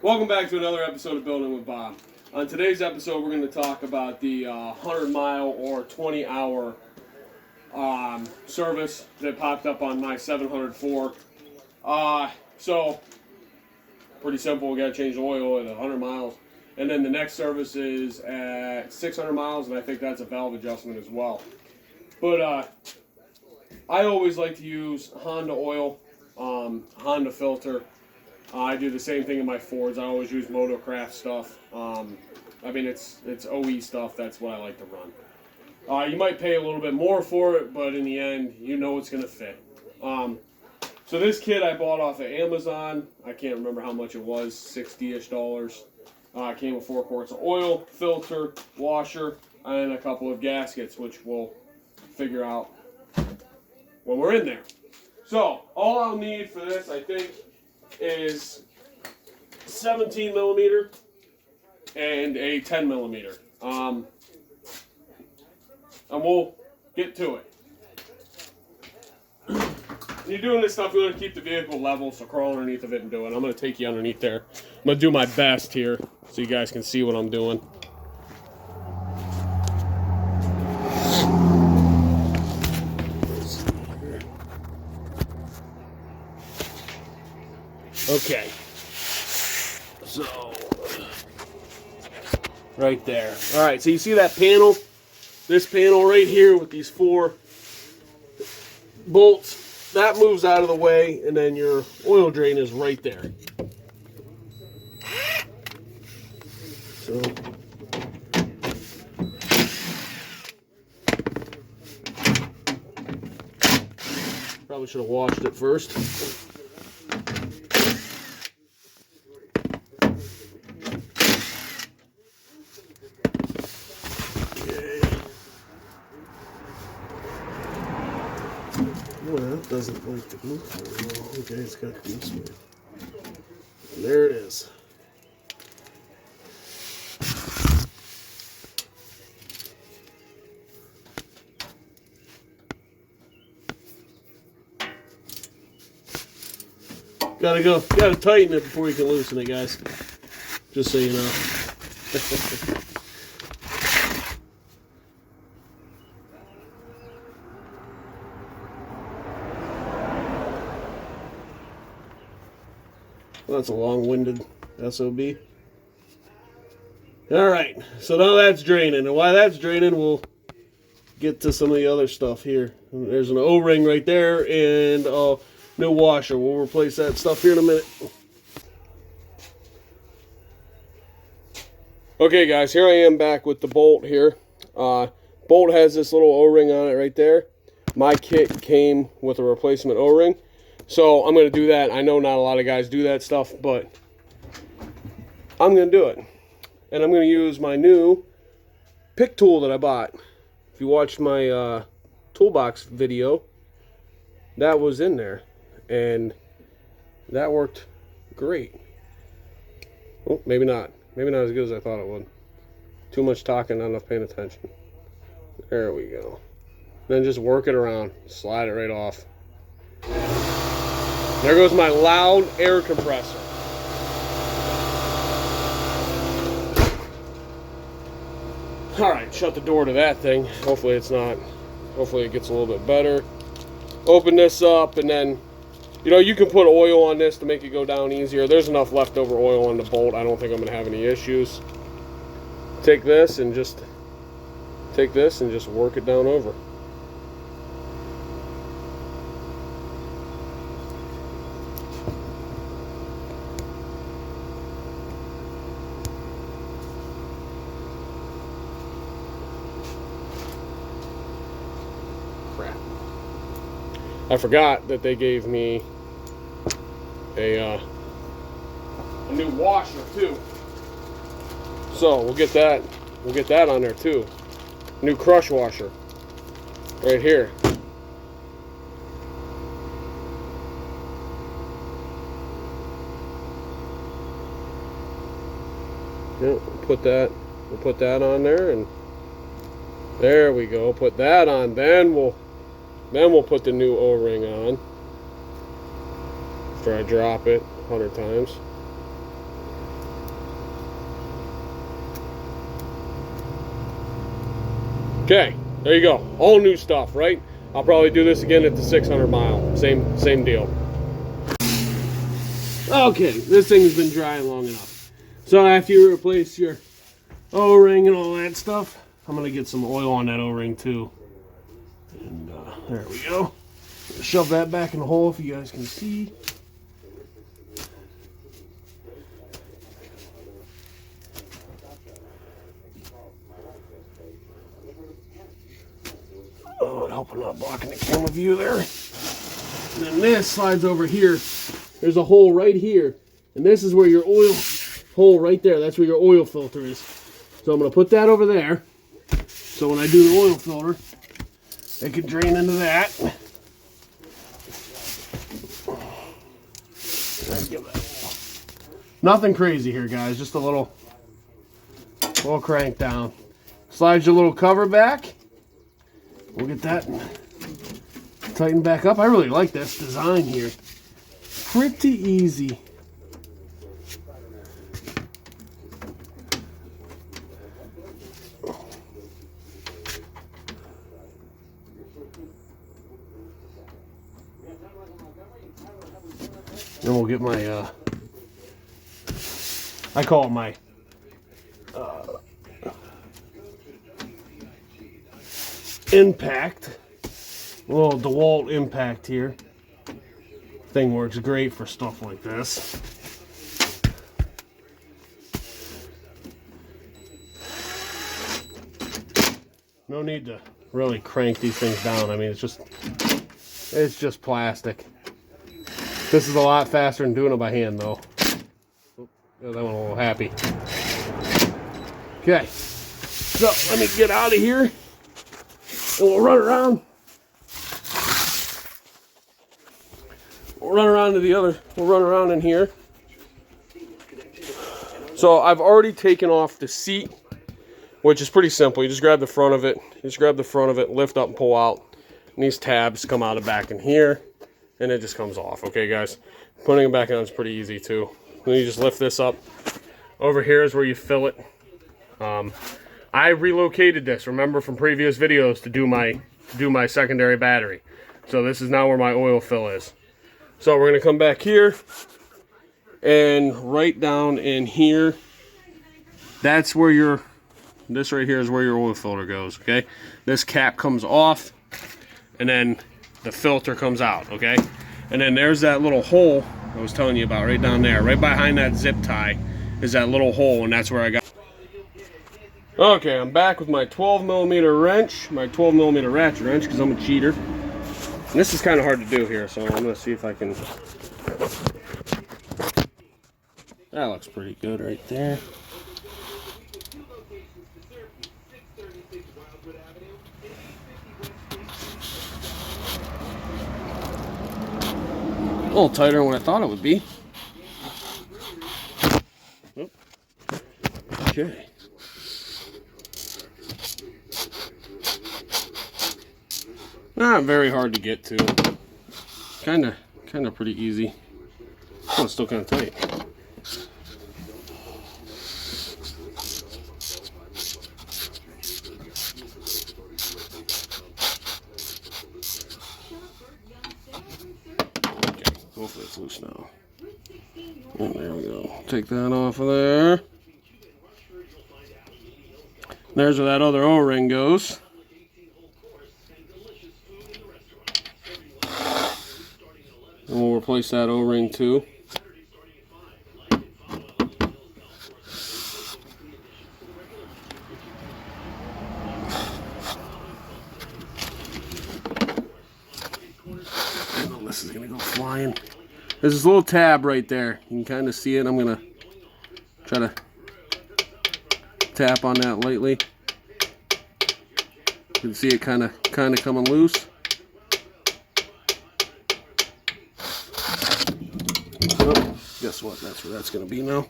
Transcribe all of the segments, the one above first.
Welcome back to another episode of Building with Bob. On today's episode, we're going to talk about the 100-mile or 20-hour service that popped up on my 704. So, pretty simple. We got to change the oil at 100 miles. And then the next service is at 600 miles, and I think that's a valve adjustment as well. But I always like to use Honda oil, Honda filter. I do the same thing in my Fords. I always use Motocraft stuff. I mean, it's OE stuff. That's what I like to run. You might pay a little bit more for it, but in the end, you know it's going to fit. So this kit I bought off of Amazon. I can't remember how much it was, $60-ish. Came with 4 quarts of oil, filter, washer, and a couple of gaskets, which we'll figure out when we're in there. So all I'll need for this, I think, is 17 millimeter and a 10 millimeter. And we'll get to it. When you're doing this stuff, you want to keep the vehicle level, so crawl underneath of it and do it. I'm going to take you underneath there. I'm going to do my best here so you guys can see what I'm doing. Okay, so right there. All right, so you see that panel? This panel right here with these 4 bolts, that moves out of the way, and then your oil drain is right there. So probably should have washed it first. Well, that doesn't like to move very well. Okay, it's got to be this way. And there it is. Gotta tighten it before you can loosen it, guys. Just so you know. Well, that's a long-winded SOB. Alright, so now that's draining. And while that's draining, we'll get to some of the other stuff here. There's an O-ring right there and a new washer. We'll replace that stuff here in a minute. Okay, guys, here I am back with the bolt here. Bolt has this little O-ring on it right there. My kit came with a replacement O-ring. So I'm going to do that. I know not a lot of guys do that stuff, but I'm going to do it. And I'm going to use my new pick tool that I bought. If you watched my toolbox video, that was in there. And that worked great. Oh, maybe not. Maybe not as good as I thought it would. Too much talking, not enough paying attention. There we go. Then just work it around. Slide it right off. There goes my loud air compressor. Alright, shut the door to that thing. Hopefully it gets a little bit better. Open this up, and then, you know, you can put oil on this to make it go down easier. There's enough leftover oil on the bolt. I don't think I'm going to have any issues. Take this and just work it down over. I forgot that they gave me a new washer too. So we'll get that on there too. New crush washer right here. Yeah, we'll put that on there, and there we go. Put that on, then we'll put the new O-ring on after I drop it 100 times. Okay, there you go. All new stuff, right? I'll probably do this again at the 600 mile. Same deal. Okay, this thing's been drying long enough. So after you replace your O-ring and all that stuff, I'm gonna get some oil on that O-ring too. And there we go. Shove that back in the hole if you guys can see. Oh, it helping not blocking the camera view there. And then this slides over here. There's a hole right here. And this is where your oil hole right there. That's where your oil filter is. So I'm going to put that over there. So when I do the oil filter, it can drain into that. Nothing crazy here, guys. Just a little crank down. Slide your little cover back. We'll get that tightened back up. I really like this design here. Pretty easy. Then we'll get my, I call it my impact, a little DeWalt impact here. Thing works great for stuff like this. No need to really crank these things down. I mean, it's just plastic. This is a lot faster than doing it by hand, though. Oh, that one a little happy. Okay, so let me get out of here, and we'll run around. We'll run around to the other. We'll run around in here. So I've already taken off the seat, which is pretty simple. You just grab the front of it. Lift up and pull out. And these tabs come out of back in here, and it just comes off. Okay, guys. Putting it back on is pretty easy too. Then you just lift this up. Over here is where you fill it. I relocated this, remember, from previous videos to do my secondary battery. So this is now where my oil fill is. So we're going to come back here, and right down in here, that's where this right here is where your oil filter goes, okay? This cap comes off, and then the filter comes out, okay? And then there's that little hole I was telling you about right down there. Right behind that zip tie is that little hole, and that's where I got. Okay, I'm back with my 12mm wrench, my 12mm ratchet wrench, because I'm a cheater. And this is kind of hard to do here, so I'm going to see if I can. That looks pretty good right there. A little tighter than what I thought it would be. Oh. Okay. Not very hard to get to. Kind of pretty easy. Oh, it's still kind of tight. Okay, hopefully it's loose now. And there we go. Take that off of there. There's where that other O-ring goes. And we'll replace that O-ring too. Oh, this is gonna go flying. There's this little tab right there. You can kind of see it. I'm gonna try to tap on that lightly. You can see it kind of coming loose. Oh, guess what? That's where that's going to be now.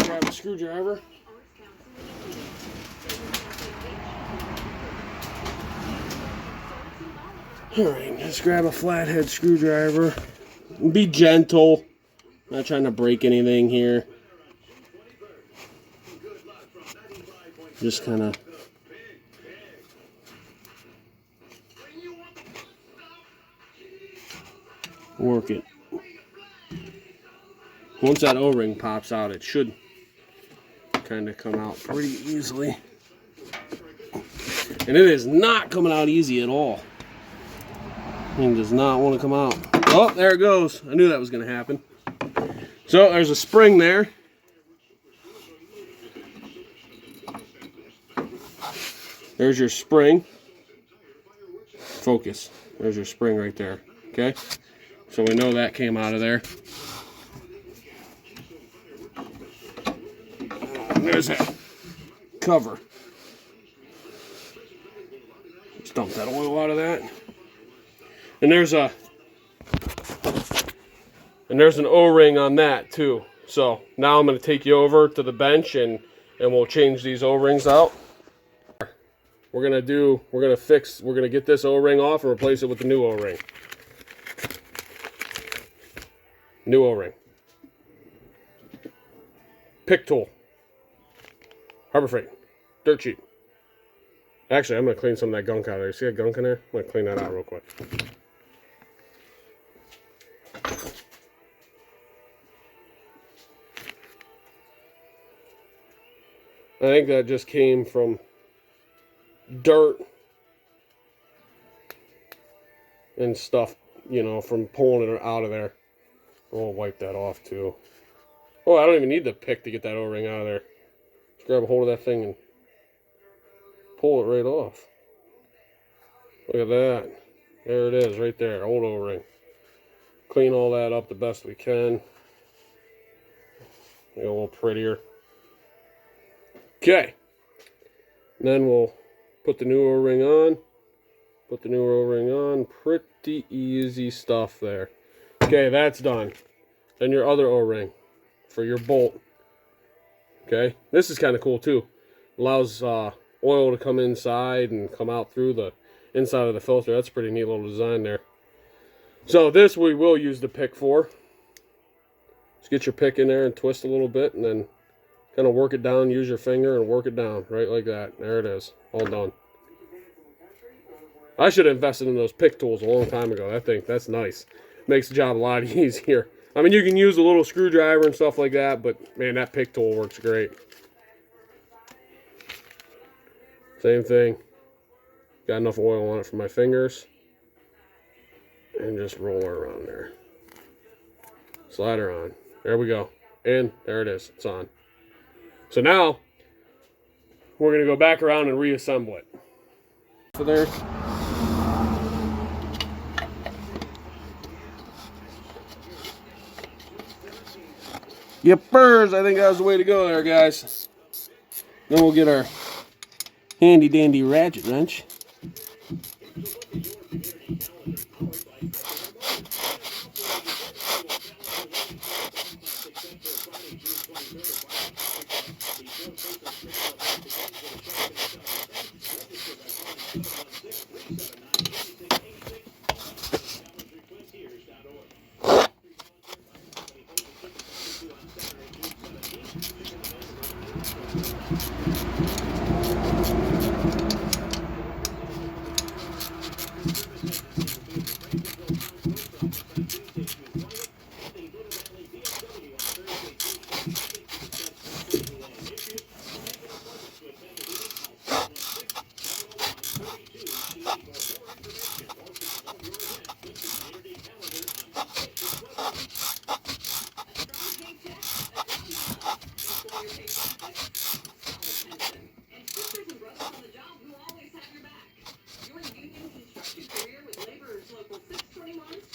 Grab a screwdriver. Alright, just grab a flathead screwdriver. Be gentle. Not trying to break anything here. Just kind of work it. Once that O-ring pops out, it should kind of come out pretty easily. And it is not coming out easy at all. Thing does not want to come out. Oh, there it goes. I knew that was going to happen. So there's a spring there. There's your spring. Focus. There's your spring right there. Okay? So we know that came out of there. And there's that cover. Just dump that oil out of that. And there's an O-ring on that too. So now I'm going to take you over to the bench and we'll change these O-rings out. We're gonna get this O-ring off and replace it with the new O-ring. New O-ring. Pick tool. Harbor Freight. Dirt cheap. Actually, I'm gonna clean some of that gunk out of there. See that gunk in there? I'm gonna clean that out real quick. I think that just came from dirt and stuff, you know, from pulling it out of there. We'll wipe that off too. Oh, I don't even need the pick to get that O-ring out of there. Just grab a hold of that thing and pull it right off. Look at that. There it is, right there, old O-ring. Clean all that up the best we can. Make it a little prettier. Okay. And then we'll put the new O-ring on. Put the new O-ring on. Pretty easy stuff there. Okay, that's done. Then your other O-ring for your bolt. Okay, this is kind of cool too. Allows oil to come inside and come out through the inside of the filter. That's a pretty neat little design there. So this we will use the pick for. Just get your pick in there and twist a little bit and then kind of work it down. Use your finger and work it down right like that. There it is. All done. I should have invested in those pick tools a long time ago. That's nice. Makes the job a lot easier. I mean, you can use a little screwdriver and stuff like that, but man, that pick tool works great. Same thing. Got enough oil on it for my fingers. And just roll her around there. Slide her on. There we go. And there it is. It's on. So now, we're going to go back around and reassemble it. So there. Yippers, I think that was the way to go there, guys. Then we'll get our handy dandy ratchet wrench.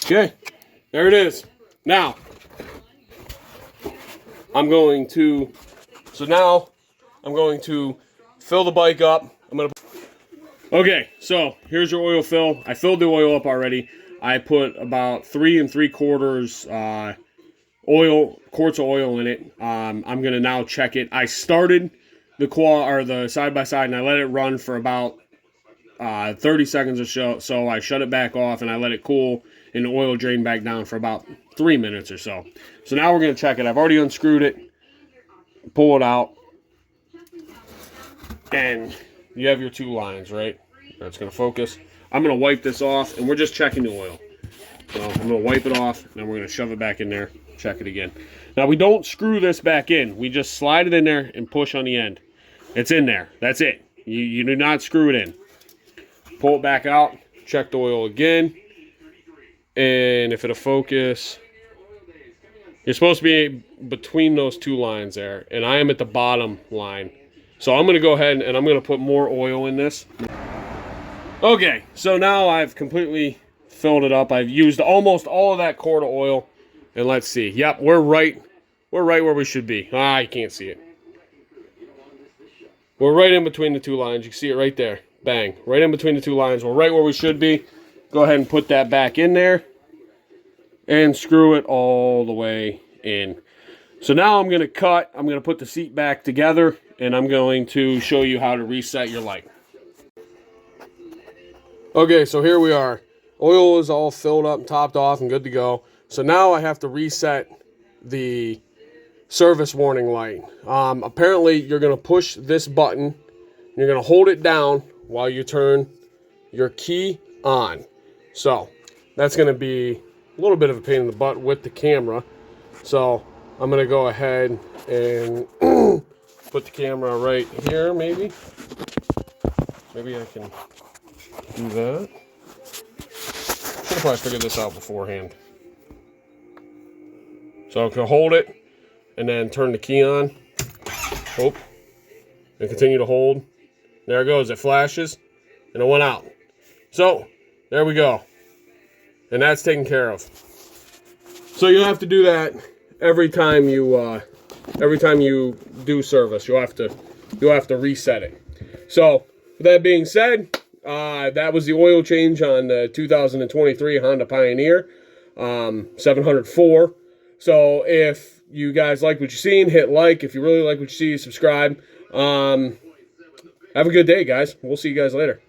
Okay, there it is. Now, I'm going to fill the bike up. Okay, so here's your oil fill. I filled the oil up already. I put about 3 3/4 quarts of oil in it. I'm gonna now check it. I started the side by side and I let it run for about 30 seconds or so. I shut it back off and I let it cool and the oil drained back down for about 3 minutes or so. So now we're going to check it. I've already unscrewed it, pull it out, and you have your 2 lines, right? That's going to focus. I'm going to wipe this off, and we're just checking the oil. So I'm going to wipe it off, and then we're going to shove it back in there, check it again. Now, we don't screw this back in. We just slide it in there and push on the end. It's in there. That's it. You do not screw it in. Pull it back out, check the oil again, and if it'll focus, you're supposed to be between those 2 lines there, and I am at the bottom line. So I'm going to go ahead and I'm going to put more oil in this. Okay, so now I've completely filled it up. I've used almost all of that quart of oil, and let's see. Yep, we're right where we should be. Ah, you can't see it. We're right in between the 2 lines. You can see it right there. Bang. Right in between the 2 lines. We're right where we should be. Go ahead and put that back in there and screw it all the way in. So now I'm going to cut. I'm going to put the seat back together, and I'm going to show you how to reset your light. Okay, so here we are. Oil is all filled up and topped off and good to go. So now I have to reset the service warning light. Apparently, you're going to push this button. You're going to hold it down while you turn your key on. So that's going to be a little bit of a pain in the butt with the camera. So I'm going to go ahead and put the camera right here, maybe. Maybe I can do that. Should have probably figured this out beforehand. So I can hold it and then turn the key on. Oh, and continue to hold. There it goes. It flashes and it went out. So there we go. And that's taken care of. So you have to do that every time you do service. You'll have to reset it. So with that being said, that was the oil change on the 2023 Honda Pioneer 704. So if you guys like what you've seen, hit like. If you really like what you see, subscribe. Have a good day, guys. We'll see you guys later.